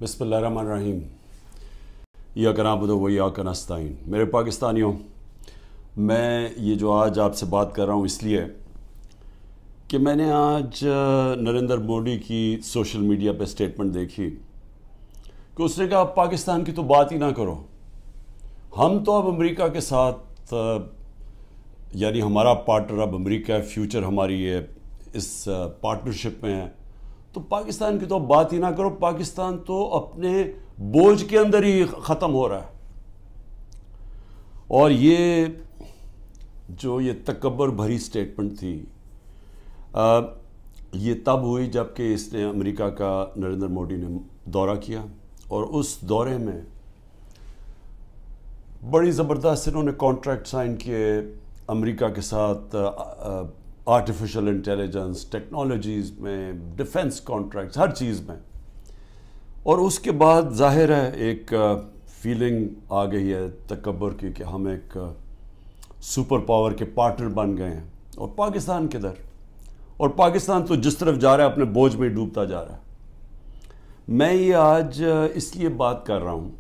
بسم اللہ الرحمن الرحیم۔ ایاک نعبد و ایاک نستعین۔ میرے پاکستانیوں، میں یہ جو آج آپ سے بات کر رہا ہوں اس لیے کہ میں نے آج نریندر مودی کی سوشل میڈیا پہ سٹیٹمنٹ دیکھی کہ اس نے کہا پاکستان کی تو بات ہی نہ کرو، ہم تو اب امریکہ کے ساتھ یعنی ہمارا پارٹنر اب امریکہ ہے، فیوچر ہماری ہے اس پارٹنرشپ میں ہے، تو پاکستان کی تو بات ہی نہ کرو، پاکستان تو اپنے بوجھ کے اندر ہی ختم ہو رہا ہے۔ اور یہ تکبر بھری سٹیٹمنٹ تھی، یہ تب ہوئی جب کہ اس نے امریکہ کا نریندر مودی نے دورہ کیا، اور اس دورے میں بڑی زبردست انہوں نے کانٹریکٹ سائن کیے امریکہ کے ساتھ، آرٹیفیشل انٹیلیجنس، ٹیکنالوجیز میں، ڈیفنس کانٹریکٹس، ہر چیز میں۔ اور اس کے بعد ظاہر ہے ایک فیلنگ آ گئی ہے تکبر کی کہ ہم ایک سپر پاور کے پارٹنر بن گئے ہیں، اور پاکستان کدھر؟ اور پاکستان تو جس طرف جا رہا ہے اپنے بوجھ میں ڈوبتا جا رہا ہے۔ میں یہ آج اس لیے بات کر رہا ہوں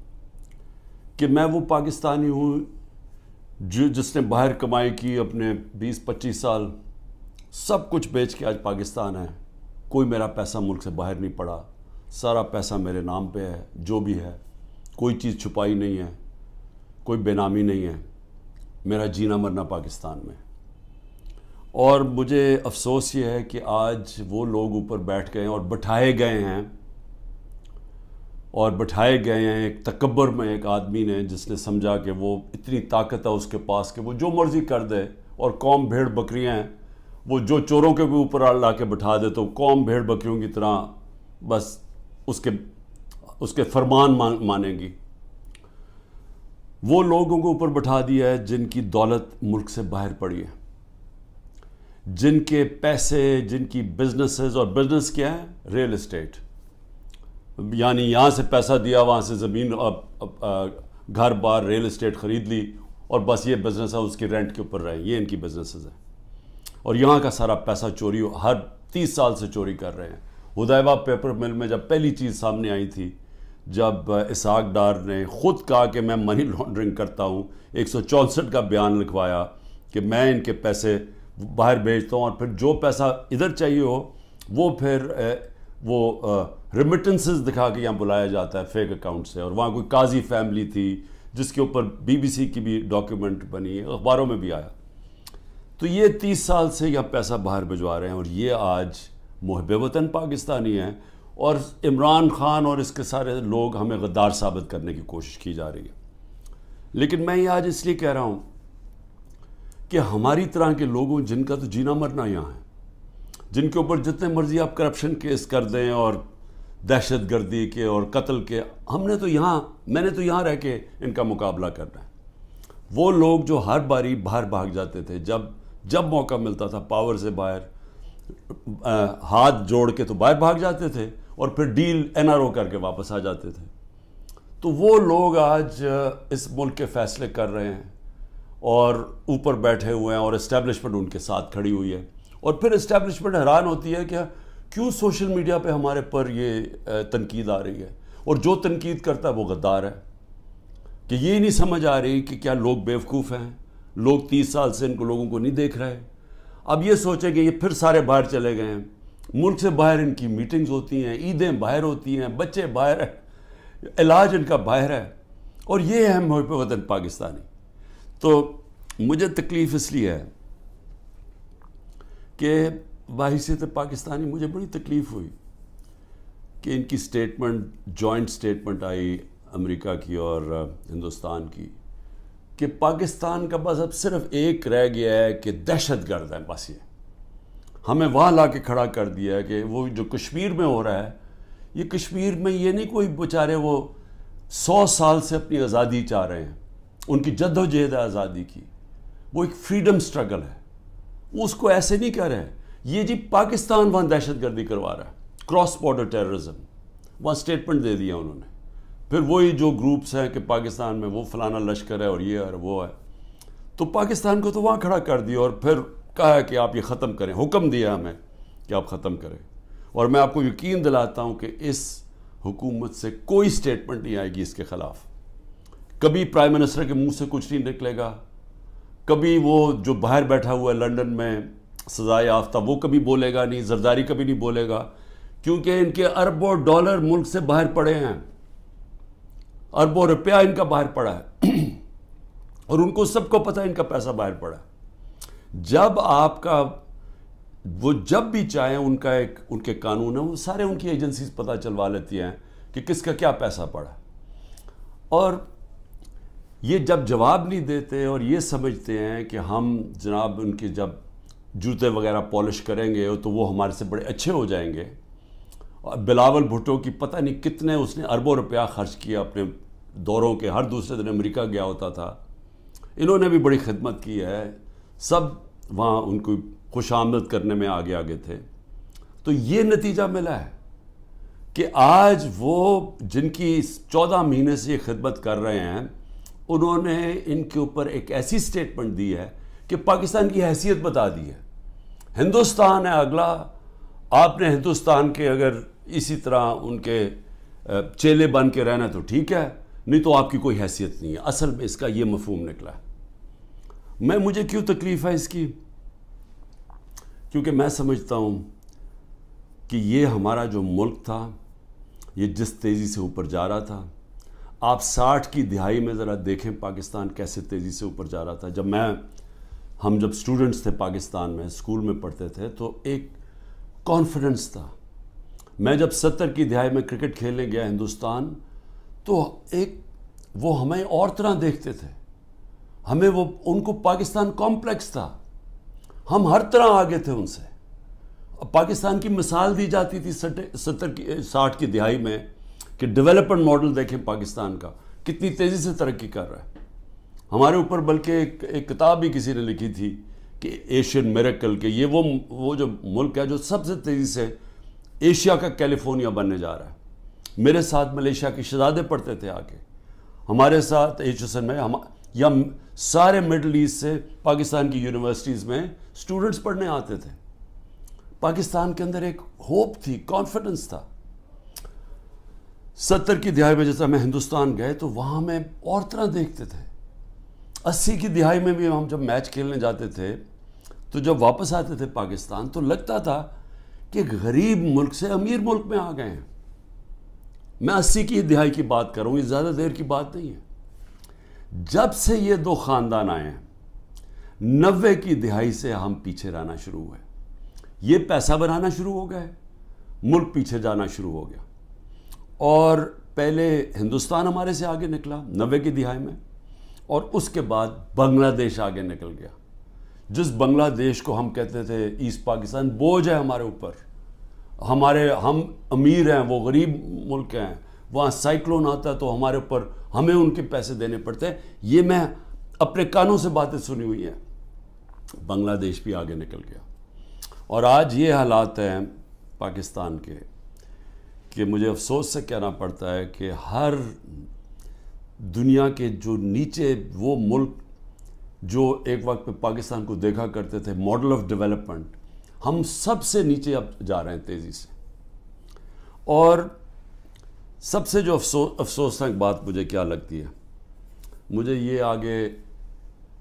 کہ میں وہ پاکستانی ہوں جس نے باہر کمائی کی، اپنے 20-25 سال سب کچھ بیچ کے آج پاکستان ہے۔ کوئی میرا پیسہ ملک سے باہر نہیں پڑا، سارا پیسہ میرے نام پہ ہے، جو بھی ہے، کوئی چیز چھپائی نہیں ہے، کوئی بے نامی نہیں ہے، میرا جینا مرنا پاکستان میں۔ اور مجھے افسوس یہ ہے کہ آج وہ لوگ اوپر بیٹھ گئے ہیں اور بٹھائے گئے ہیں ایک تکبر میں، ایک آدمی نے جس نے سمجھا کہ وہ اتنی طاقت ہے اس کے پاس کہ وہ جو مرضی کر دے، اور قوم بھیڑ بکریاں ہیں، وہ جو چوروں کے بھی اوپر لا کے بٹھا دے تو قوم بھیڑ بکریوں کی طرح بس اس کے فرمان مانیں گی۔ وہ لوگوں کو اوپر بٹھا دیا ہے جن کی دولت ملک سے باہر پڑی ہے، جن کے پیسے، جن کی بزنسز، اور بزنس کیا ہے؟ ریل اسٹیٹ، یعنی یہاں سے پیسہ دیا، وہاں سے زمین، گھر بار، ریل اسٹیٹ خرید لی، اور بس یہ بزنس ہے، اس کی رینٹ کے اوپر رہے، یہ ان کی بزنسز ہیں۔ اور یہاں کا سارا پیسہ چوری ہر 30 سال سے چوری کر رہے ہیں۔ ہدیبہ پیپر مل میں جب پہلی چیز سامنے آئی تھی، جب اسحاق ڈار نے خود کہا کہ میں منی لانڈرنگ کرتا ہوں، 164 کا بیان لکھوایا کہ میں ان کے پیسے باہر بھیجتا ہوں، اور پھر جو پیسہ ادھر چاہیے ہو وہ پھر وہ ریمیٹنسز دکھا کے یہاں بلایا جاتا ہے فیک اکاؤنٹ سے۔ اور وہاں کوئی قاضی فیملی تھی جس کے اوپر BBC کی بھی ڈاکیومنٹ بنی، اخباروں میں بھی آیا۔ تو یہ 30 سال سے یہ پیسہ باہر بھجوا رہے ہیں، اور یہ آج محب وطن پاکستانی ہیں، اور عمران خان اور اس کے سارے لوگ ہمیں غدار ثابت کرنے کی کوشش کی جا رہی ہے۔ لیکن میں یہ آج اس لیے کہہ رہا ہوں کہ ہماری طرح کے لوگوں جن کا تو جینا مرنا یہاں ہے، جن کے اوپر جتنے مرضی آپ کرپشن کیس کر دیں اور دہشت گردی کے اور قتل کے، میں نے تو یہاں رہ کے ان کا مقابلہ کرنا ہے۔ وہ لوگ جو ہر باری باہر بھاگ جاتے تھے، جب موقع ملتا تھا پاور سے باہر ہاتھ جوڑ کے تو باہر بھاگ جاتے تھے، اور پھر ڈیل NRO کر کے واپس آ جاتے تھے۔ تو وہ لوگ آج اس ملک کے فیصلے کر رہے ہیں، اور اوپر بیٹھے ہوئے ہیں، اور اسٹیبلشمنٹ ان کے ساتھ کھڑی ہوئی ہے۔ اور پھر اسٹیبلشمنٹ حیران ہوتی ہے کہ کیوں سوشل میڈیا پہ ہمارے پر یہ تنقید آ رہی ہے، اور جو تنقید کرتا ہے وہ غدار ہے، کہ یہ نہیں سمجھ آ رہی کہ کیا لوگ بیوقوف ہیں، لوگ 30 سال سے ان کو لوگوں کو نہیں دیکھ رہے۔ اب یہ سوچیں کہ یہ پھر سارے باہر چلے گئے ہیں، ملک سے باہر ان کی میٹنگز ہوتی ہیں، عیدیں باہر ہوتی ہیں، بچے باہر ہیں، علاج ان کا باہر ہے، اور یہ ہے محب وطن پاکستانی۔ تو مجھے تکلیف اس لیے ہے کہ بحیثیت پاکستانی مجھے بڑی تکلیف ہوئی کہ ان کی جوائنٹ سٹیٹمنٹ آئی امریکہ کی اور ہندوستان کی، کہ پاکستان کا بس اب صرف ایک رہ گیا ہے کہ دہشت گرد ہے، بس یہ ہمیں وہاں لا کے کھڑا کر دیا ہے کہ وہ جو کشمیر میں ہو رہا ہے، یہ کشمیر میں یہ نہیں کوئی بیچارے وہ 100 سال سے اپنی آزادی چاہ رہے ہیں، ان کی جد و جہد ہے آزادی کی، وہ ایک فریڈم سٹرگل ہے، وہ اس کو ایسے نہیں کہہ رہے ہیں۔ یہ جی پاکستان وہاں دہشت گردی کروا رہا ہے، کراس بارڈر ٹیررزم، وہاں سٹیٹمنٹ دے دیا انہوں نے۔ پھر وہی جو گروپس ہیں کہ پاکستان میں وہ فلانا لشکر ہے اور یہ ہے وہ ہے، تو پاکستان کو تو وہاں کھڑا کر دیا، اور پھر کہا کہ آپ یہ ختم کریں، حکم دیا ہمیں کہ آپ ختم کریں۔ اور میں آپ کو یقین دلاتا ہوں کہ اس حکومت سے کوئی سٹیٹمنٹ نہیں آئے گی اس کے خلاف. کبھی پرائم منسٹر کے منہ سے کچھ نہیں نکلے گا. کبھی وہ جو باہر بیٹھا ہوا ہے لنڈن میں سزائے یافتہ وہ کبھی بولے گا نہیں. زرداری کبھی نہیں بولے گا کیونکہ ان کے اربوں ڈالر ملک سے باہر پڑے ہیں. اربوں روپیہ ان کا باہر پڑا ہے اور ان کو سب کو پتہ ہے ان کا پیسہ باہر پڑا ہے. جب آپ کا وہ جب بھی چاہیں ان کے قانون ہیں وہ سارے ان کی ایجنسیز پتہ چلوا لیتی ہیں کہ کس کا کیا پیسہ پڑا. اور یہ جب جواب نہیں دیتے اور یہ سمجھتے ہیں کہ ہم جناب ان کے جب جوتے وغیرہ پالش کریں گے تو وہ ہمارے سے بڑے اچھے ہو جائیں گے. اور بلاول بھٹو کی پتہ نہیں کتنے اس نے اربوں روپیہ خرچ کیا اپنے دوروں کے. ہر دوسرے دن امریکہ گیا ہوتا تھا. انہوں نے بھی بڑی خدمت کی ہے. سب وہاں ان کو خوش آمد کرنے میں آگے آگے تھے. تو یہ نتیجہ ملا ہے کہ آج وہ جن کی 14 مہینے سے یہ خدمت کر رہے ہیں انہوں نے ان کے اوپر ایک ایسی سٹیٹمنٹ دی ہے کہ پاکستان کی حیثیت بتا دی ہے. ہندوستان ہے اگلا. آپ نے ہندوستان کے اگر اسی طرح ان کے چیلے بن کے رہنا تو ٹھیک ہے, نہیں تو آپ کی کوئی حیثیت نہیں ہے. اصل میں اس کا یہ مفہوم نکلا ہے. مجھے کیوں تکلیف ہے اس کی؟ کیونکہ میں سمجھتا ہوں کہ یہ ہمارا جو ملک تھا یہ جس تیزی سے اوپر جا رہا تھا. آپ 60 کی دہائی میں ذرا دیکھیں پاکستان کیسے تیزی سے اوپر جا رہا تھا. ہم جب اسٹوڈنٹس تھے پاکستان میں اسکول میں پڑھتے تھے تو ایک کانفیڈنس تھا. میں جب 70 کی دہائی میں کرکٹ کھیلنے گیا ہندوستان تو وہ ہمیں اور طرح دیکھتے تھے. ہمیں ان کو پاکستان کمپلیکس تھا. ہم ہر طرح آگے تھے ان سے. پاکستان کی مثال دی جاتی تھی 60 کی دہائی میں کہ ڈیولپمنٹ ماڈل دیکھیں پاکستان کا کتنی تیزی سے ترقی کر رہا ہے. ہمارے اوپر بلکہ ایک کتاب بھی کسی نے لکھی تھی کہ ایشین میریکل کہ یہ وہ جو ملک ہے جو سب سے تیزی سے ایشیا کا کیلیفورنیا بننے جا رہا ہے. میرے ساتھ ملیشیا کے شہزادے پڑھتے تھے آ کے ہمارے ساتھ HSN میں. یا سارے مڈل ایسٹ سے پاکستان کی یونیورسٹیز میں اسٹوڈنٹس پڑھنے آتے تھے. پاکستان کے اندر ایک ہوپ تھی, کانفیڈنس تھا. 70 کی دہائی میں جیسا میں ہندوستان گئے تو وہاں میں اور طرح دیکھتے تھے. 80 کی دہائی میں بھی ہم جب میچ کھیلنے جاتے تھے تو جب واپس آتے تھے پاکستان تو لگتا تھا کہ غریب ملک سے امیر ملک میں آ گئے ہیں. میں 80 کی دہائی کی بات کر رہا ہوں, یہ زیادہ دیر کی بات نہیں ہے. جب سے یہ دو خاندان آئے ہیں 90 کی دہائی سے ہم پیچھے رہنا شروع ہوئے. یہ پیسہ بنانا شروع ہو گئے, ملک پیچھے جانا شروع ہو گیا. اور پہلے ہندوستان ہمارے سے آگے نکلا 90 کی دہائی میں, اور اس کے بعد بنگلہ دیش آگے نکل گیا. جس بنگلہ دیش کو ہم کہتے تھے ایسٹ پاکستان, بوجھ ہے ہمارے اوپر, ہم امیر ہیں وہ غریب ملک ہیں, وہاں سائیکلون آتا ہے تو ہمارے اوپر ہمیں ان کے پیسے دینے پڑتے ہیں. یہ میں اپنے کانوں سے باتیں سنی ہوئی ہیں. بنگلہ دیش بھی آگے نکل گیا. اور آج یہ حالات ہیں پاکستان کے کہ مجھے افسوس سے کہنا پڑتا ہے کہ ہر دنیا کے جو نیچے وہ ملک جو ایک وقت پہ پاکستان کو دیکھا کرتے تھے ماڈل آف ڈیولپمنٹ, ہم سب سے نیچے اب جا رہے ہیں تیزی سے. اور سب سے جو افسوسناک بات مجھے کیا لگتی ہے, مجھے یہ آگے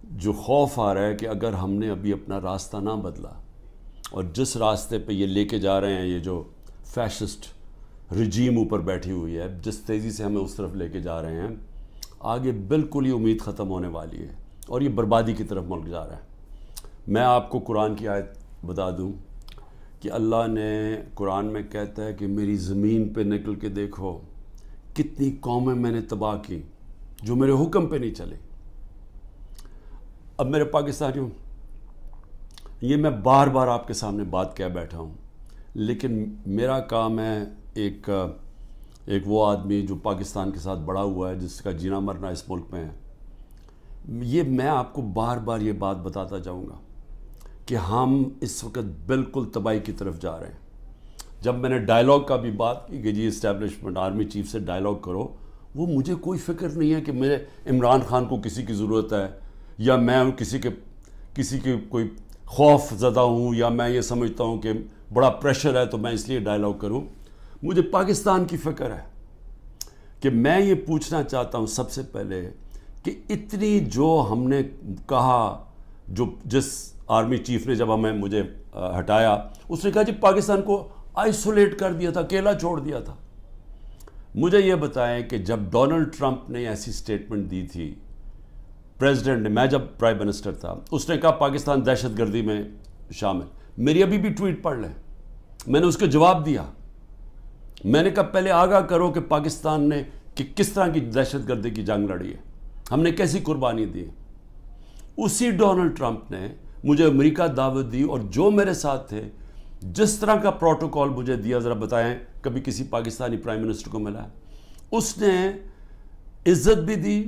جو خوف آ رہا ہے کہ اگر ہم نے ابھی اپنا راستہ نہ بدلا اور جس راستے پہ یہ لے کے جا رہے ہیں, یہ جو فیشسٹ رجیم اوپر بیٹھی ہوئی ہے, جس تیزی سے ہمیں اس طرف لے کے جا رہے ہیں, آگے بالکل ہی امید ختم ہونے والی ہے اور یہ بربادی کی طرف ملک جا رہا ہے. میں آپ کو قرآن کی آیت بتا دوں کہ اللہ نے قرآن میں کہتا ہے کہ میری زمین پہ نکل کے دیکھو کتنی قومیں میں نے تباہ کی جو میرے حکم پہ نہیں چلے. اب میرے پاکستانیوں, یہ میں بار بار آپ کے سامنے بات کہہ بیٹھا ہوں, لیکن میرا کام ہے ایک وہ آدمی جو پاکستان کے ساتھ بڑا ہوا ہے, جس کا جینا مرنا اس ملک میں ہے, یہ میں آپ کو بار بار یہ بات بتاتا جاؤں گا کہ ہم اس وقت بالکل تباہی کی طرف جا رہے ہیں. جب میں نے ڈائلاگ کا بھی بات کی کہ جی اسٹیبلشمنٹ آرمی چیف سے ڈائلاگ کرو, وہ مجھے کوئی فکر نہیں ہے کہ میرے عمران خان کو کسی کی ضرورت ہے یا میں کسی کے کوئی خوف زدہ ہوں یا میں یہ سمجھتا ہوں کہ بڑا پریشر ہے تو میں اس لیے ڈائلاگ کروں. مجھے پاکستان کی فکر ہے. کہ میں یہ پوچھنا چاہتا ہوں سب سے پہلے کہ اتنی جو ہم نے کہا، جس آرمی چیف نے جب مجھے ہٹایا، اس نے کہا جی پاکستان کو آئسولیٹ کر دیا تھا، اکیلا چھوڑ دیا تھا۔ مجھے یہ بتائیں کہ جب ڈونلڈ ٹرمپ نے ایسی سٹیٹمنٹ دی تھی، پریزیڈنٹ نے، میں جب پرائم منسٹر تھا، اس نے کہا پاکستان دہشت گردی میں شامل، میری ابھی بھی ٹویٹ پڑھ لیں، میں نے اس کو جواب دیا، میں نے کہا پہلے آگاہ کرو کہ پاکستان نے کس طرح کی دہشت گردی کی جنگ لڑی ہے، ہم نے کیسی قربانی دی۔ اسی ڈونلڈ ٹرمپ نے مجھے امریکہ دعوت دی، اور جو میرے ساتھ تھے، جس طرح کا پروٹوکول مجھے دیا، ذرا بتائیں کبھی کسی پاکستانی پرائم منسٹر کو ملا ہے؟ اس نے عزت بھی دی،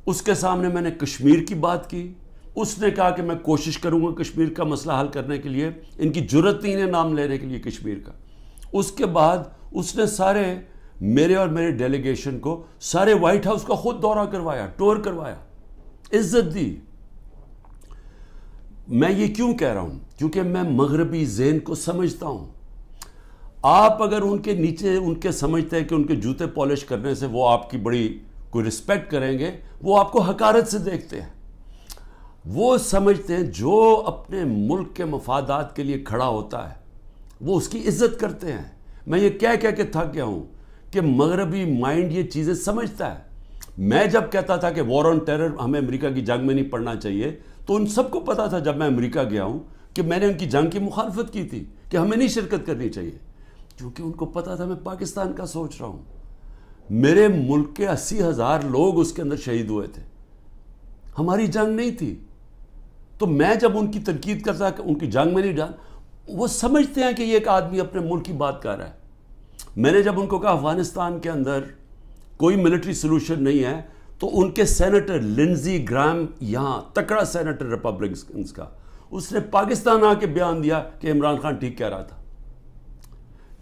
اس کے سامنے میں نے کشمیر کی بات کی، اس نے کہا کہ میں کوشش کروں گا کشمیر کا مسئلہ حل کرنے کے لیے، ان کی جرت نہیں ہے نام لینے کے لیے کشمیر کا۔ اس کے بعد اس نے سارے میرے اور میرے ڈیلیگیشن کو سارے وائٹ ہاؤس کا خود دورہ کروایا، ٹور کروایا، عزت دی۔ میں یہ کیوں کہہ رہا ہوں؟ کیونکہ میں مغربی ذہن کو سمجھتا ہوں۔ آپ اگر ان کے نیچے ان کے سمجھتے ہیں کہ ان کے جوتے پالش کرنے سے وہ آپ کی بڑی کوئی رسپیکٹ کریں گے، وہ آپ کو حقارت سے دیکھتے ہیں۔ وہ سمجھتے ہیں جو اپنے ملک کے مفادات کے لیے کھڑا ہوتا ہے وہ اس کی عزت کرتے ہیں۔ میں یہ کہہ کے تھک گیا ہوں کہ مغربی مائنڈ یہ چیزیں سمجھتا ہے۔ میں جب کہتا تھا کہ وار آن ٹیرر ہمیں امریکہ کی جنگ میں نہیں پڑنا چاہیے، تو ان سب کو پتا تھا جب میں امریکہ گیا ہوں کہ میں نے ان کی جنگ کی مخالفت کی تھی کہ ہمیں نہیں شرکت کرنی چاہیے، کیونکہ ان کو پتا تھا میں پاکستان کا سوچ رہا ہوں۔ میرے ملک کے 80,000 لوگ اس کے اندر شہید ہوئے تھے، ہماری جنگ نہیں تھی۔ تو میں جب ان کی تنقید کرتا کہ ان کی جنگ میں نہیں ڈال، وہ سمجھتے ہیں کہ یہ ایک آدمی اپنے ملک کی بات کر رہا ہے۔ میں نے جب ان کو کہا افغانستان کے اندر کوئی ملٹری سلوشن نہیں ہے، تو ان کے سینیٹر لنزی گرام، یہاں تکڑا سینیٹر ریپبلکنز کا، اس نے پاکستان آ کے بیان دیا کہ عمران خان ٹھیک کہہ رہا تھا،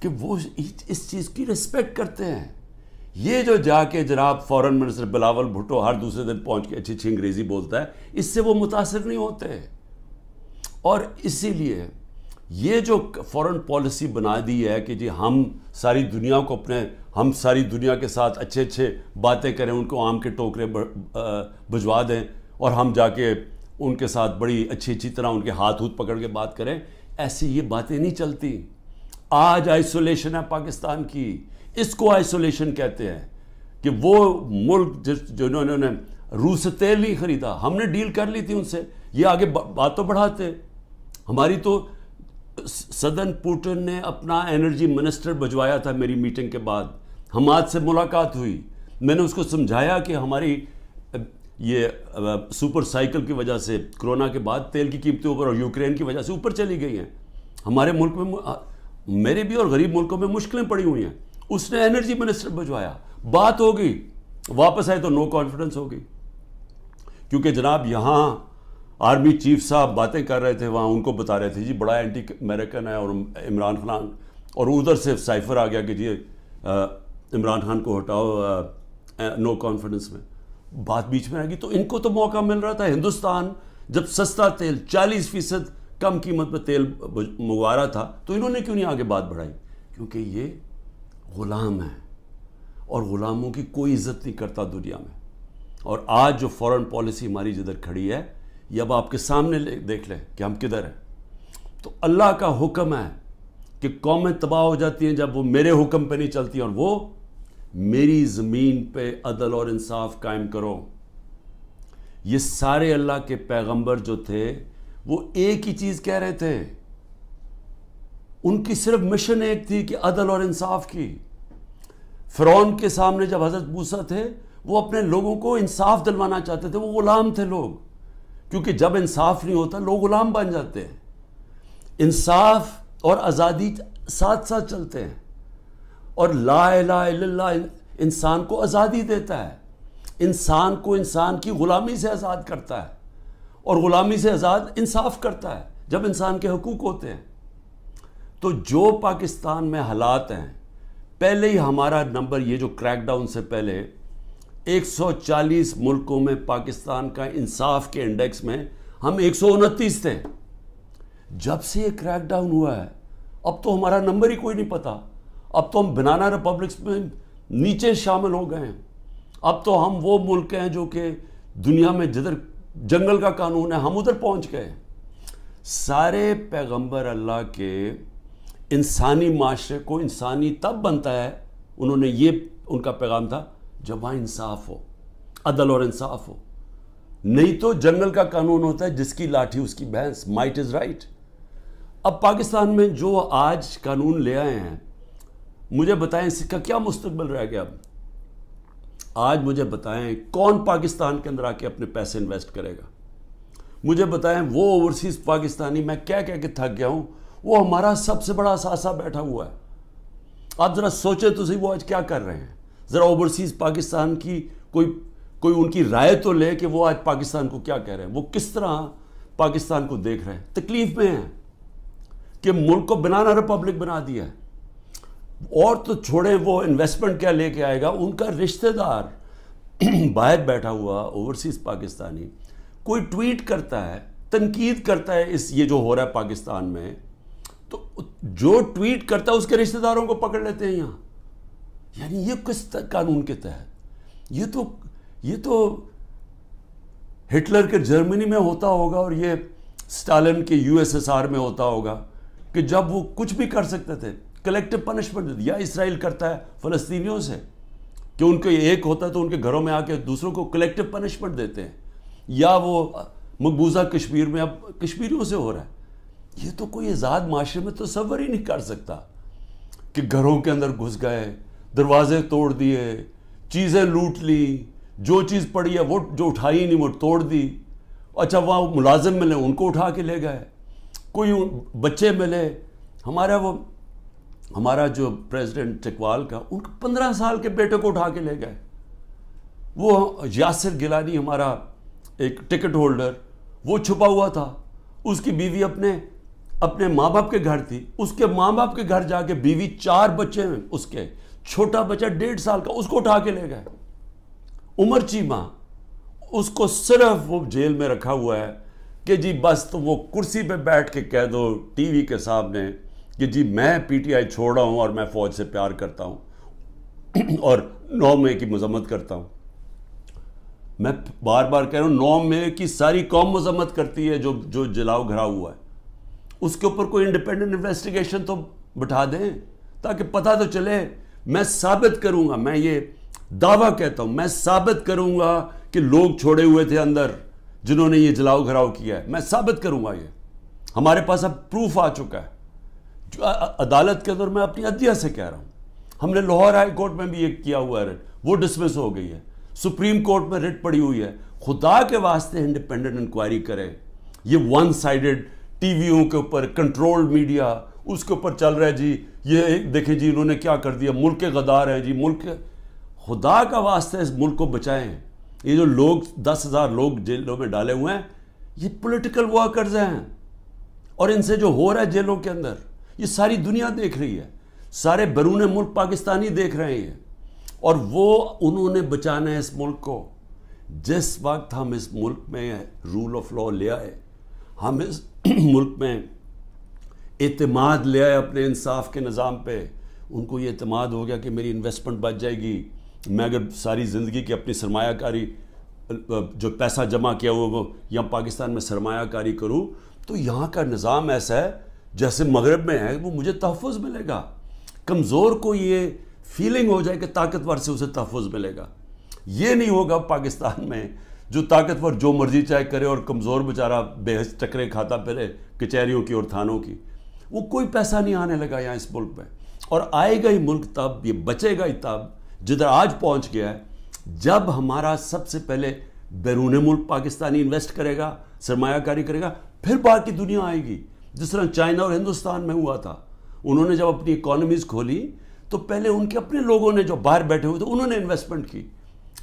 کہ وہ اس چیز کی رسپیکٹ کرتے ہیں۔ یہ جو جا کے جناب فورن منسٹر بلاول بھٹو ہر دوسرے دن پہنچ کے اچھی اچھی انگریزی بولتا ہے، اس سے وہ متاثر نہیں ہوتے۔ اور اسی لیے یہ جو فورن پالیسی بنا دی ہے کہ جی ہم ساری دنیا کو ہم ساری دنیا کے ساتھ اچھے اچھے باتیں کریں، ان کو آم کے ٹوکرے بھجوا دیں، اور ہم جا کے ان کے ساتھ بڑی اچھی طرح ان کے ہاتھ پکڑ کے بات کریں، ایسی یہ باتیں نہیں چلتی۔ آج آئسولیشن ہے پاکستان کی، اس کو آئسولیشن کہتے ہیں، کہ وہ ملک جنہوں نے روس سے تیل نہیں خریدا، ہم نے ڈیل کر لی تھی ان سے، یہ آگے بات تو بڑھاتے۔ ہماری تو صدر پوٹن نے اپنا انرجی منسٹر بھجوایا تھا میری میٹنگ کے بعد، حماد سے ملاقات ہوئی، میں نے اس کو سمجھایا کہ ہماری یہ سپر سائیکل کی وجہ سے کرونا کے بعد تیل کی قیمتیں اوپر، اور یوکرین کی وجہ سے اوپر چلی گئی ہیں، ہمارے ملک میں، میرے بھی اور غریب ملکوں میں مشکلیں پڑی ہوئی ہیں۔ اس نے انرجی منسٹر بھجوایا، بات ہو گئی، واپس آئے تو نو کانفیڈنس ہو گئی، کیونکہ جناب یہاں آرمی چیف صاحب باتیں کر رہے تھے، وہاں ان کو بتا رہے تھے جی بڑا اینٹی امریکن ہے اور عمران خان، اور ادھر سے سائفر آ گیا کہ جی عمران خان کو ہٹاؤ نو کانفیڈنس میں، بات بیچ میں آ گئی۔ تو ان کو تو موقع مل رہا تھا، ہندوستان جب سستا تیل 40% کم قیمت پہ تیل منگوا رہا تھا، تو انہوں نے کیوں نہیں آگے بات بڑھائی؟ کیونکہ یہ غلام ہیں، اور غلاموں کی کوئی عزت نہیں کرتا دنیا میں۔ اور آج جو فورن پالیسی ہماری جدھر کھڑی ہے، یہ اب آپ کے سامنے دیکھ لیں کہ ہم کدھر ہیں۔ تو اللہ کا حکم ہے کہ قومیں تباہ ہو جاتی ہیں جب وہ میرے حکم پہ نہیں چلتی، اور وہ میری زمین پہ عدل اور انصاف قائم کرو۔ یہ سارے اللہ کے پیغمبر جو تھے وہ ایک ہی چیز کہہ رہے تھے، ان کی صرف مشن ایک تھی کہ عدل اور انصاف کی۔ فرعون کے سامنے جب حضرت موسیٰ تھے، وہ اپنے لوگوں کو انصاف دلوانا چاہتے تھے، وہ غلام تھے لوگ، کیونکہ جب انصاف نہیں ہوتا لوگ غلام بن جاتے ہیں۔ انصاف اور آزادی ساتھ ساتھ چلتے ہیں، اور لا الہ الا اللہ انسان کو آزادی دیتا ہے، انسان کو انسان کی غلامی سے آزاد کرتا ہے، اور غلامی سے آزاد انصاف کرتا ہے جب انسان کے حقوق ہوتے ہیں۔ تو جو پاکستان میں حالات ہیں، پہلے ہی ہمارا نمبر، یہ جو کریک ڈاؤن سے پہلے 140 ملکوں میں پاکستان کا انصاف کے انڈیکس میں ہم 129 تھے۔ جب سے یہ کریک ڈاؤن ہوا ہے، اب تو ہمارا نمبر ہی کوئی نہیں پتا، اب تو ہم بنانا ریپبلکس میں نیچے شامل ہو گئے ہیں. اب تو ہم وہ ملک ہیں جو کہ دنیا میں جدھر جنگل کا قانون ہے ہم ادھر پہنچ گئے. سارے پیغمبر اللہ کے انسانی معاشرے کو انسانی تب بنتا ہے، انہوں نے یہ ان کا پیغام تھا جب وہاں انصاف ہو، عدل اور انصاف ہو. نہیں تو جنگل کا قانون ہوتا ہے جس کی لاٹھی اس کی بھینس، مائٹ از رائٹ. اب پاکستان میں جو آج قانون لے آئے ہیں، مجھے بتائیں اس کا کیا مستقبل رہ گیا؟ اب آج مجھے بتائیں کون پاکستان کے اندر آ کے اپنے پیسے انویسٹ کرے گا؟ مجھے بتائیں وہ اوورسیز پاکستانی، میں کہہ کہ تھک گیا ہوں، وہ ہمارا سب سے بڑا اثاثہ بیٹھا ہوا ہے. آپ ذرا سوچیں تو صحیح وہ آج کیا کر رہے ہیں. ذرا اوورسیز پاکستان کی کوئی ان کی رائے تو لے کہ وہ آج پاکستان کو کیا کہہ رہے ہیں، وہ کس طرح پاکستان کو دیکھ رہے ہیں. تکلیف میں ہیں کہ ملک کو بنانا ریپبلک بنا دیا ہے. اور تو چھوڑیں وہ انویسٹمنٹ کیا لے کے آئے گا، ان کا رشتہ دار باہر بیٹھا ہوا اوورسیز پاکستانی کوئی ٹویٹ کرتا ہے، تنقید کرتا ہے یہ جو ہو رہا ہے پاکستان میں، تو جو ٹویٹ کرتا ہے اس کے رشتہ داروں کو پکڑ لیتے ہیں یہاں. یعنی یہ کس قانون کے تحت؟ یہ تو ہٹلر کے جرمنی میں ہوتا ہوگا اور یہ اسٹالن کے USSR میں ہوتا ہوگا کہ جب وہ کچھ بھی کر سکتے تھے کلیکٹیو پنشمنٹ. یا اسرائیل کرتا ہے فلسطینیوں سے کہ ان کو ایک ہوتا ہے تو ان کے گھروں میں آ کے دوسروں کو کلیکٹیو پنشمنٹ دیتے ہیں. یا وہ مقبوضہ کشمیر میں اب کشمیریوں سے ہو رہا ہے. یہ تو کوئی آزاد معاشرے میں تصور ہی نہیں کر سکتا کہ گھروں کے اندر گھس گئے، دروازے توڑ دیے، چیزیں لوٹ لی، جو چیز پڑی ہے وہ جو اٹھائی نہیں وہ توڑ دی. اچھا وہاں ملازم ملے ان کو اٹھا کے لے گئے، کوئی بچے ملے. ہمارا جو پریزیڈنٹ چکوال کا، ان کو 15 سال کے بیٹے کو اٹھا کے لے گئے. وہ یاسر گیلانی ہمارا ایک ٹکٹ ہولڈر، وہ چھپا ہوا تھا، اس کی بیوی اپنے ماں باپ کے گھر تھی، اس کے ماں باپ کے گھر جا کے بیوی 4 بچے ہیں اس کے، چھوٹا بچہ 1.5 سال کا، اس کو اٹھا کے لے گئے. عمر چیمہ، اس کو صرف وہ جیل میں رکھا ہوا ہے کہ جی بس تو وہ کرسی پہ بیٹھ کے کہہ دو ٹی وی کے سامنے کہ جی میں PTI چھوڑ رہا ہوں اور میں فوج سے پیار کرتا ہوں اور 9 مئی کی مذمت کرتا ہوں. میں بار بار کہہ رہا ہوں 9 مئی کی ساری قوم مذمت کرتی ہے جو جلاؤ گھرا ہوا ہے. اس کے اوپر کوئی انڈیپینڈنٹ انویسٹیگیشن تو بٹھا دیں تاکہ پتہ تو چلے. میں ثابت کروں گا، میں یہ دعویٰ کہتا ہوں، میں ثابت کروں گا کہ لوگ چھوڑے ہوئے تھے اندر جنہوں نے یہ جلاؤ گھراؤ کیا ہے. میں ثابت کروں گا. یہ ہمارے پاس اب پروف آ چکا ہے عدالت کے اندر. میں اپنی عدلیہ سے کہہ رہا ہوں، ہم نے لاہور ہائی کورٹ میں بھی یہ کیا ہوا ہے، وہ ڈسمس ہو گئی ہے. سپریم کورٹ میں ریٹ پڑی ہوئی ہے. خدا کے واسطے انڈیپینڈنٹ انکوائری کرے. یہ ون سائیڈڈ ٹی ویوں کے اوپر کنٹرول میڈیا اس کے اوپر چل رہا ہے جی یہ دیکھیں جی انہوں نے کیا کر دیا، ملک کے غدار ہیں جی ملک. خدا کا واسطے اس ملک کو بچائیں. یہ جو لوگ 10,000 لوگ جیلوں میں ڈالے ہوئے ہیں یہ پولیٹیکل ورکرز ہیں، اور ان سے جو ہو رہا ہے جیلوں کے اندر یہ ساری دنیا دیکھ رہی ہے، سارے بیرون ملک پاکستانی دیکھ رہے ہیں. اور وہ انہوں نے بچانا ہے اس ملک کو. جس وقت ہم اس ملک میں رول آف لا لے آئے، ہم اس ملک میں اعتماد لے آئے اپنے انصاف کے نظام پہ، ان کو یہ اعتماد ہو گیا کہ میری انویسٹمنٹ بچ جائے گی. میں اگر ساری زندگی کی اپنی سرمایہ کاری جو پیسہ جمع کیا ہوا وہ یہاں پاکستان میں سرمایہ کاری کروں تو یہاں کا نظام ایسا ہے جیسے مغرب میں ہے، وہ مجھے تحفظ ملے گا. کمزور کو یہ فیلنگ ہو جائے کہ طاقتور سے اسے تحفظ ملے گا. یہ نہیں ہوگا پاکستان میں. جو طاقتور جو مرضی چاہے کرے اور کمزور بیچارہ بے حس ٹکرے کھاتا پھرے کچہریوں کی اور تھانوں کی. وہ کوئی پیسہ نہیں آنے لگا یہاں اس ملک میں. اور آئے گا ہی ملک تب، یہ بچے گا ہی تب جدھر آج پہنچ گیا ہے، جب ہمارا سب سے پہلے بیرون ملک پاکستانی انویسٹ کرے گا، سرمایہ کاری کرے گا، پھر باقی دنیا آئے گی. جس طرح چائنا اور ہندوستان میں ہوا تھا، انہوں نے جب اپنی اکانومیز کھولی تو پہلے ان کے اپنے لوگوں نے جو باہر بیٹھے ہوئے تھے انہوں نے انویسٹمنٹ کی.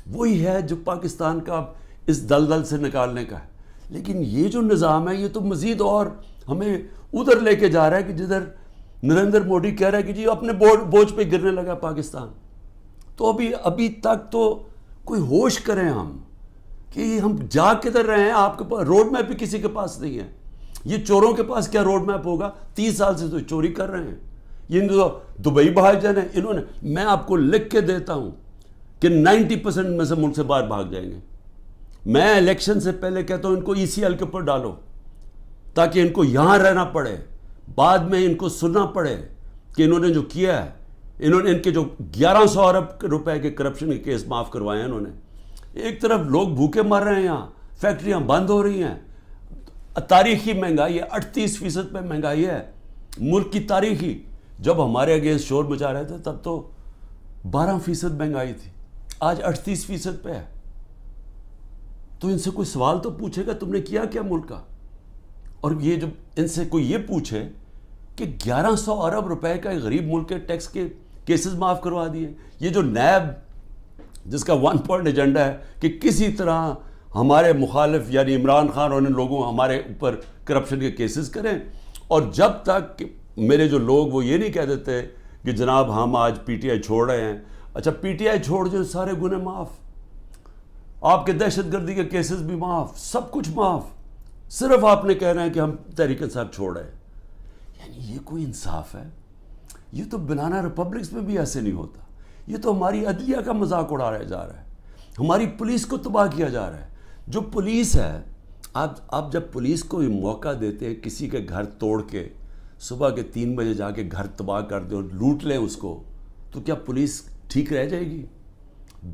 وہی ہے جو پاکستان کا اس دلدل سے نکالنے کا ہے. لیکن یہ جو نظام ہے یہ تو مزید اور ہمیں ادھر لے کے جا رہا ہے کہ جدھر نریندر مودی کہہ رہا ہے کہ جی اپنے بوجھ پہ گرنے لگا پاکستان. تو ابھی تک تو کوئی ہوش کریں ہم کہ ہم جا کدھر رہے ہیں. آپ کے پاس روڈ میپ بھی کسی کے پاس نہیں ہے. یہ چوروں کے پاس کیا روڈ میپ ہوگا؟ 30 سال سے تو چوری کر رہے ہیں. یہ تو دبئی بھاگ جانا ہے انہوں نے. میں آپ کو لکھ کے دیتا ہوں کہ 90% میں سے ملک سے باہر بھاگ جائیں گے. میں الیکشن سے پہلے کہتا ہوں ان کو ECL کے اوپر ڈالو تاکہ ان کو یہاں رہنا پڑے, بعد میں ان کو سننا پڑے کہ انہوں نے جو کیا ہے. انہوں نے ان کے جو 1100 ارب روپے کے کرپشن کے کیس معاف کروائے ہیں انہوں نے. ایک طرف لوگ بھوکے مر رہے ہیں, یہاں فیکٹریاں بند ہو رہی ہیں, تاریخی مہنگائی ہے, 38% پہ مہنگائی ہے ملک کی تاریخی. جب ہمارے اگینسٹ شور مچا رہے تھے تب تو 12% مہنگائی تھی, آج 38% پہ ہے. تو ان سے کوئی سوال تو پوچھے گا تم نے کیا کیا ملک کا. اور یہ جب ان سے کوئی یہ پوچھے کہ 1100 ارب روپے کا غریب ملک کے ٹیکس کے کیسز معاف کروا دیے, یہ جو نیب جس کا 1 پوائنٹ ایجنڈا ہے کہ کسی طرح ہمارے مخالف یعنی عمران خان اور ان لوگوں ہمارے اوپر کرپشن کے کیسز کریں, اور جب تک میرے جو لوگ وہ یہ نہیں کہہ دیتے کہ جناب ہم آج PTI چھوڑ رہے ہیں. اچھا PTI چھوڑ جو سارے گناہ معاف, آپ کے دہشت گردی کے کیسز بھی معاف, سب کچھ معاف, صرف آپ نے کہہ رہے ہیں کہ ہم تحریک انصاف چھوڑ رہے ہیں. یعنی یہ کوئی انصاف ہے؟ یہ تو بنانا ریپبلکس میں بھی ایسے نہیں ہوتا. یہ تو ہماری عدلیہ کا مذاق اڑایا جا رہا ہے, ہماری پولیس کو تباہ کیا جا رہا ہے. جو پولیس ہے, آپ جب پولیس کو موقع دیتے ہیں کسی کے گھر توڑ کے صبح کے 3 بجے جا کے گھر تباہ کر دیں اور لوٹ لیں اس کو, تو کیا پولیس ٹھیک رہ جائے گی؟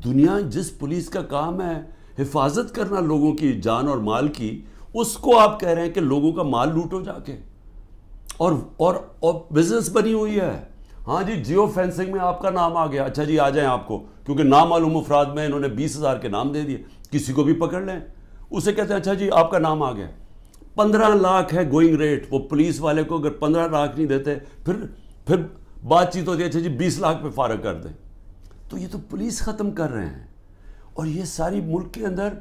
دنیا جس پولیس کا کام ہے حفاظت کرنا لوگوں کی جان اور مال کی, اس کو آپ کہہ رہے ہیں کہ لوگوں کا مال لوٹو جا کے. اور بزنس بنی ہوئی ہے. ہاں جی, جیو فینسنگ میں آپ کا نام آ گیا, اچھا جی آ جائیں آپ کو, کیونکہ نامعلوم افراد میں انہوں نے 20,000 کے نام دے دیے, کسی کو بھی پکڑ لیں, اسے کہتے ہیں اچھا جی آپ کا نام آ گیا. 15 لاکھ ہے گوئنگ ریٹ, وہ پولیس والے کو اگر 15 لاکھ نہیں دیتے پھر بات چیت ہوتی ہے اچھا جی 20 لاکھ پہ فارغ کر دیں. تو یہ تو پولیس ختم کر رہے ہیں, اور یہ ساری ملک کے اندر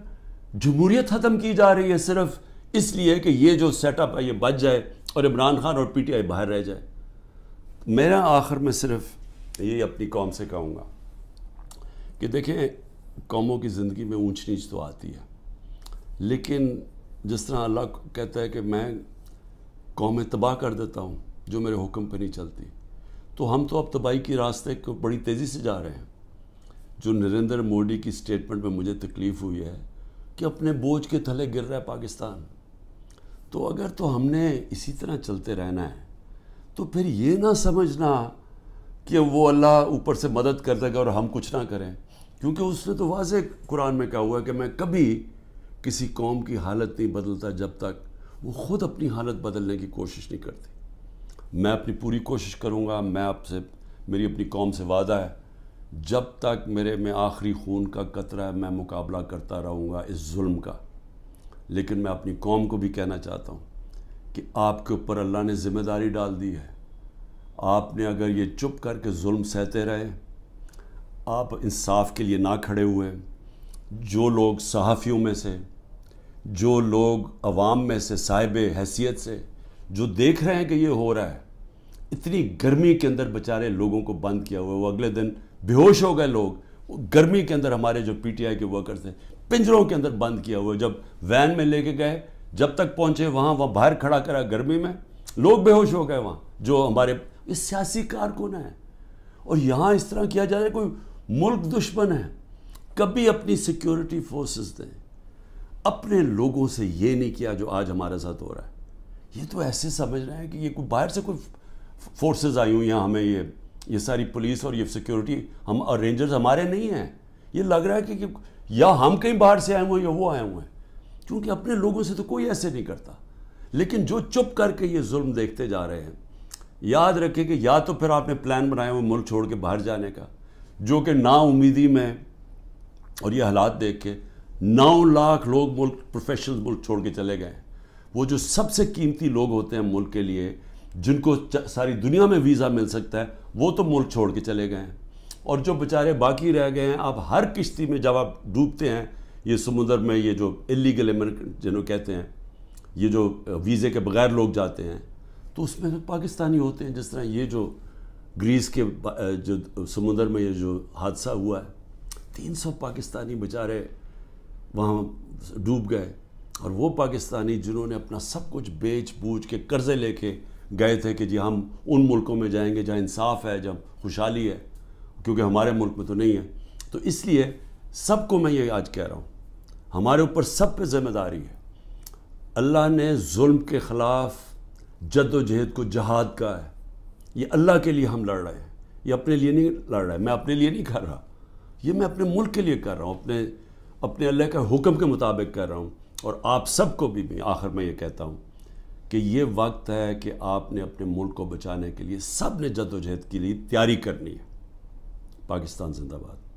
جمہوریت ختم کی جا رہی ہے صرف اس لیے کہ یہ جو سیٹ اپ ہے یہ بچ جائے اور عمران خان اور PTI باہر رہ جائے. میرا آخر میں صرف یہ اپنی قوم سے کہوں گا کہ دیکھیں قوموں کی زندگی میں اونچ نیچ تو آتی ہے, لیکن جس طرح اللہ کہتا ہے کہ میں قومیں تباہ کر دیتا ہوں جو میرے حکم پہ نہیں چلتی, تو ہم تو اب تباہی کی راستے کو بڑی تیزی سے جا رہے ہیں. جو نریندر مودی کی سٹیٹمنٹ میں مجھے تکلیف ہوئی ہے کہ اپنے بوجھ کے تھلے گر رہا ہے پاکستان. تو اگر تو ہم نے اسی طرح چلتے رہنا ہے تو پھر یہ نہ سمجھنا کہ وہ اللہ اوپر سے مدد کر دے گا اور ہم کچھ نہ کریں, کیونکہ اس نے تو واضح قرآن میں کہا ہوا ہے کہ میں کبھی کسی قوم کی حالت نہیں بدلتا جب تک وہ خود اپنی حالت بدلنے کی کوشش نہیں کرتی. میں اپنی پوری کوشش کروں گا, میں آپ سے, میری اپنی قوم سے وعدہ ہے, جب تک میرے میں آخری خون کا قطرہ ہے میں مقابلہ کرتا رہوں گا اس ظلم کا. لیکن میں اپنی قوم کو بھی کہنا چاہتا ہوں کہ آپ کے اوپر اللہ نے ذمہ داری ڈال دی ہے. آپ نے اگر یہ چپ کر کے ظلم سہتے رہے, آپ انصاف کے لیے نہ کھڑے ہوئے, جو لوگ صحافیوں میں سے, جو لوگ عوام میں سے صاحب حیثیت سے جو دیکھ رہے ہیں کہ یہ ہو رہا ہے, اتنی گرمی کے اندر بیچارے لوگوں کو بند کیا ہوا ہے, وہ اگلے دن بے ہوش ہو گئے لوگ, گرمی کے اندر ہمارے جو PTI کے ورکرز تھے پنجروں کے اندر بند کیا ہوا ہے. جب وین میں لے کے گئے, جب تک پہنچے وہاں باہر کھڑا کرا گرمی میں, لوگ بے ہوش ہو گئے وہاں, جو ہمارے سیاسی کارکن ہیں. اور یہاں اس طرح کیا جا رہا ہے, کوئی ملک دشمن ہے. کبھی اپنی سیکیورٹی فورسز دیں, اپنے لوگوں سے یہ نہیں کیا جو آج ہمارے ساتھ ہو رہا ہے. یہ تو ایسے سمجھ رہے ہیں کہ یہ کوئی باہر سے کوئی فورسز آئی ہوئی ہیں, ہمیں یہ ساری پولیس اور یہ سیکیورٹی ہم اور رینجرز ہمارے نہیں ہیں. یہ لگ رہا ہے کہ یا ہم کہیں باہر سے آئے ہوئے ہیں یا وہ آئے ہوئے ہیں, کیونکہ اپنے لوگوں سے تو کوئی ایسے نہیں کرتا. لیکن جو چپ کر کے یہ ظلم دیکھتے جا رہے ہیں, یاد رکھیں کہ یا تو پھر آپ نے پلان بنایا ہوا ملک چھوڑ کے باہر جانے کا, جو کہ نا امیدی میں اور یہ حالات دیکھ کے 9 لاکھ لوگ ملک پروفیشنل ملک چھوڑ کے چلے گئے. وہ جو سب سے قیمتی لوگ ہوتے ہیں ملک کے لیے, جن کو ساری دنیا میں ویزا مل سکتا ہے, وہ تو ملک چھوڑ کے چلے گئے ہیں. اور جو بیچارے باقی رہ گئے ہیں, آپ ہر کشتی میں جب آپ ڈوبتے ہیں یہ سمندر میں, یہ جو اللیگل امیگرنٹ جنہوں کہتے ہیں, یہ جو ویزے کے بغیر لوگ جاتے ہیں, تو اس میں پاکستانی ہوتے ہیں. جس طرح یہ جو گریس کے جو سمندر میں یہ جو حادثہ ہوا ہے, 300 پاکستانی بیچارے وہاں ڈوب گئے. اور وہ پاکستانی جنہوں نے اپنا سب کچھ بیچ بوجھ کے قرضے لے کے گئے تھے کہ جی ہم ان ملکوں میں جائیں گے جہاں انصاف ہے، جہاں خوشحالی ہے، کیونکہ ہمارے ملک میں تو نہیں ہے۔ تو اس لیے سب کو میں یہ آج کہہ رہا ہوں، ہمارے اوپر سب پہ ذمہ داری ہے۔ اللہ نے ظلم کے خلاف جد و جہد کو جہاد کہا ہے، یہ اللہ کے لیے ہم لڑ رہے ہیں، یہ اپنے لیے نہیں لڑ رہے، میں اپنے لیے نہیں کر رہا، یہ میں اپنے ملک کے لیے کر رہا ہوں، اپنے اللہ کے حکم کے مطابق کر رہا ہوں۔ اور آپ سب کو بھی آخر میں یہ کہتا ہوں کہ یہ وقت ہے کہ آپ نے اپنے ملک کو بچانے کے لیے سب نے جد و جہد کے لیے تیاری کرنی ہے۔ پاکستان زندہ باد۔